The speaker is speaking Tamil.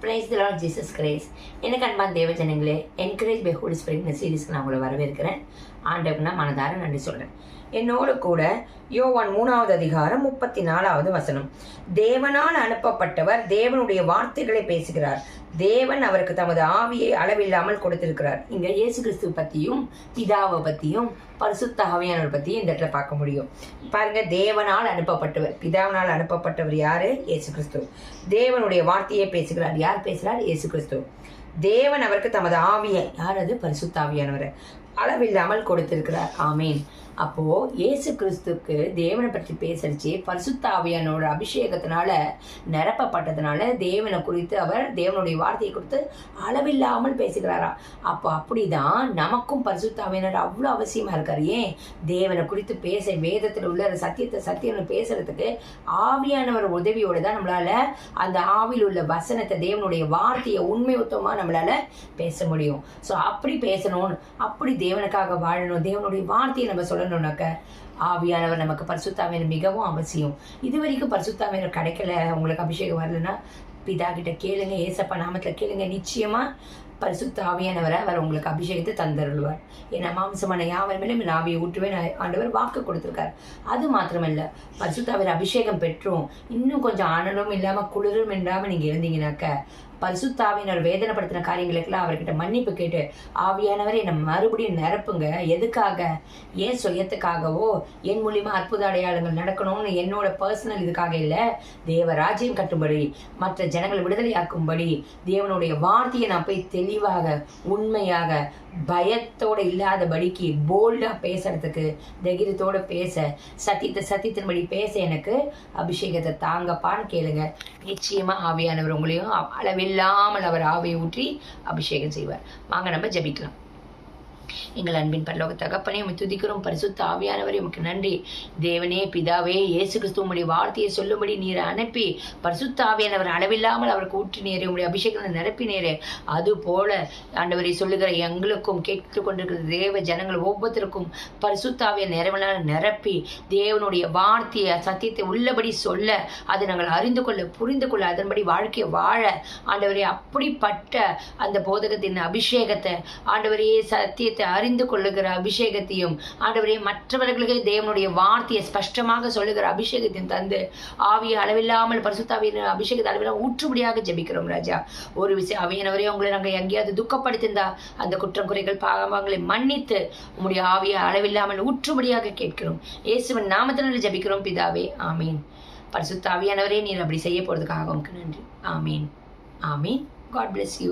Praise the Lord Jesus Christ. எனக்கு அன்பான தேவ ஜனங்களே, என்கரேஜ் பை ஹோலி ஸ்பிரிட் இந்த சீரீஸ்க்கு நான் உங்களை வரவேற்கிறேன். ஆண்டவருக்கு நான் மனதார நன்றி சொல்கிறேன். என்னோடு கூட யோவான் 3வது அதிகாரம் 34வது வசனம். தேவனால் அனுப்பப்பட்டவர் தேவனுடைய வார்த்தைகளை பேசுகிறார். தேவன் அவருக்கு தமது ஆவியை அளவில்லாமல் கொடுத்திருக்கிறார். இங்க இயேசு கிறிஸ்துவ பத்தியும் பிதாவை பத்தியும் பரிசுத்த ஆவியானவர் பத்தியும் இந்த இடத்துல பார்க்க முடியும். பாருங்க, தேவனால் அனுப்பப்பட்டவர். பிதாவினால் அனுப்பப்பட்டவர் யாரு? இயேசு கிறிஸ்து. தேவனுடைய வார்த்தையை பேசுகிறார். யார் பேசுகிறார்? இயேசு கிறிஸ்து. தேவன் அவருக்கு தமது ஆவியை, யார் அது? பரிசுத்த ஆவியானவர் அளவில்லாமல் கொடுத்திருக்கிறார். ஆமீன். அப்போ இயேசு கிறிஸ்துக்கு தேவனை பற்றி பேசுறச்சு பரிசுத்த ஆவியானோட அபிஷேகத்தினால நிரப்பப்பட்டதுனால தேவனை குறித்து அவர் தேவனுடைய வார்த்தையை குறித்து அளவில்லாமல் பேசுகிறாரா. அப்போ அப்படிதான் நமக்கும் பரிசுத்த ஆவியானவர் அவ்வளோ அவசியமா இருக்காரு. ஏன்? தேவனை குறித்து பேச, வேதத்தில் உள்ள சத்தியம் பேசுறதுக்கு ஆவியானவர் உதவியோடு தான் நம்மளால அந்த ஆவியில் உள்ள வசனத்தை, தேவனுடைய வார்த்தையை உண்மையுத்தமா நம்மளால பேச முடியும். ஸோ அப்படி பேசணும், அப்படி தேவனுக்காக வாழணும், தேவனுடைய வார்த்தையை நம்ம சொல்லணும்னாக்க ஆவியானவர் நமக்கு பரிசுத்த ஆவியானவர் மிகவும் அவசியம். இது வரைக்கும் பரிசுத்த ஆவியானவர் கிடைக்கல, உங்களுக்கு அபிஷேகம் வரலன்னா பிதா கிட்ட கேளுங்க, ஏசப்பா நாமத்துல கேளுங்க. நிச்சயமா பரிசுத்த ஆவியானவரை அவர் உங்களுக்கு அபிஷேகத்தை தந்தருள்வார். ஏன்னா மாம்சமான யாவர் மேலும் ஆவியை ஊற்றுவேன் ஆண்டவர் வாக்கு கொடுத்திருக்காரு. அது மாத்திரமல்ல, பரிசுத்த ஆவியர் அபிஷேகம் பெற்றும் இன்னும் கொஞ்சம் அனலும் இல்லாம குளிரும் இல்லாம நீங்க இருந்தீங்கன்னாக்க பரிசுத்த ஆவியானவர் வேதனைப்படுத்தின காரியங்களுக்கெல்லாம் அவர்கிட்ட மன்னிப்பு கேட்டு ஆவியானவரை என்னை மறுபடியும் நிரப்புங்க. எதுக்காக? ஏன் சுயத்துக்காகவோ என் மூலியமா அற்புத அடையாளங்கள் நடக்கணும்னு என்னோட பர்சனல் இதுக்காக இல்லை, தேவ ராஜ்யம் கட்டும்படி, மற்ற ஜனங்களை விடுதலையாக்கும்படி தேவனுடைய வார்த்தையை நான் போய் தெளிவாக, உண்மையாக, பயத்தோட இல்லாதபடிக்கு போல்டா பேசுறதுக்கு, தைரியத்தோட பேச, சத்தியத்தின்படி பேச எனக்கு அபிஷேகத்தை தாங்கப்பான்னு கேளுங்க. நிச்சயமா ஆவியானவர் உங்களையும் அளவில்லாமல் அவர் ஆவியை ஊற்றி அபிஷேகம் செய்வார். வாங்க நம்ம ஜெபிக்கலாம். எங்கள் அன்பின் பரலோக தகப்பனே, உம்மை துதிக்கிறோம். பரிசுத்த ஆவியானவரே உமக்கு நன்றி. தேவனே, பிதாவே, இயேசு கிறிஸ்து உம்முடைய வார்த்தையை சொல்லும்படி நீர் அனுப்பி பரிசுத்த ஆவியானவர் அளவில்லாமல் அவருக்கு ஊற்றினீரே, உம்முடைய அபிஷேகத்தை நிரப்பினீரே. அது போல ஆண்டவரை சொல்லுகிற எங்களுக்கும் கேட்டுக் கொண்டிருக்கிற தேவ ஜனங்கள் ஒவ்வொருத்தருக்கும் பரிசுத்த ஆவியை நிரப்பி தேவனுடைய வார்த்தையை, சத்தியத்தை உள்ளபடி சொல்ல, அதை நாங்கள் அறிந்து கொள்ள, புரிந்து கொள்ள, அதன்படி வாழ்க்கையை வாழ ஆண்டவரே அப்படிப்பட்ட அந்த போதகத்தின் அபிஷேகத்தை, ஆண்டவரே சத்தியத்தை அறிந்து கொள்ளுகிற அபிஷேகத்தையும், ஆண்டவரே மற்றவர்களுக்கு தேவனுடைய வார்த்தையை ஸ்பஷ்டமாக சொல்லுகிற அபிஷேகத்தையும் தந்து ஆவியை அளவில்லாமல் பரிசுத்த ஆவியின் அபிஷேகத்தை அளவில்லாமல் ஊற்றுபடியாக ஜெபிக்கிறோம் ராஜா. ஒரு விஷயம் ஆவியானவரே, உங்களை நாங்கள் எங்கேயாவது துக்கப்படுத்திருந்தா அந்த குற்றம் குறைகள் பாவங்களை மன்னித்து உங்களுடைய ஆவியை அளவில்லாமல் ஊற்றுபடியாக கேட்கிறோம். இயேசுவின் நாமத்தினால் ஜெபிக்கிறோம் பிதாவே, ஆமீன். பரிசுத்த ஆவியானவரே, நீர் அப்படி செய்ய போறதுக்காக உமக்கு நன்றி. ஆமீன், ஆமீன். God bless you.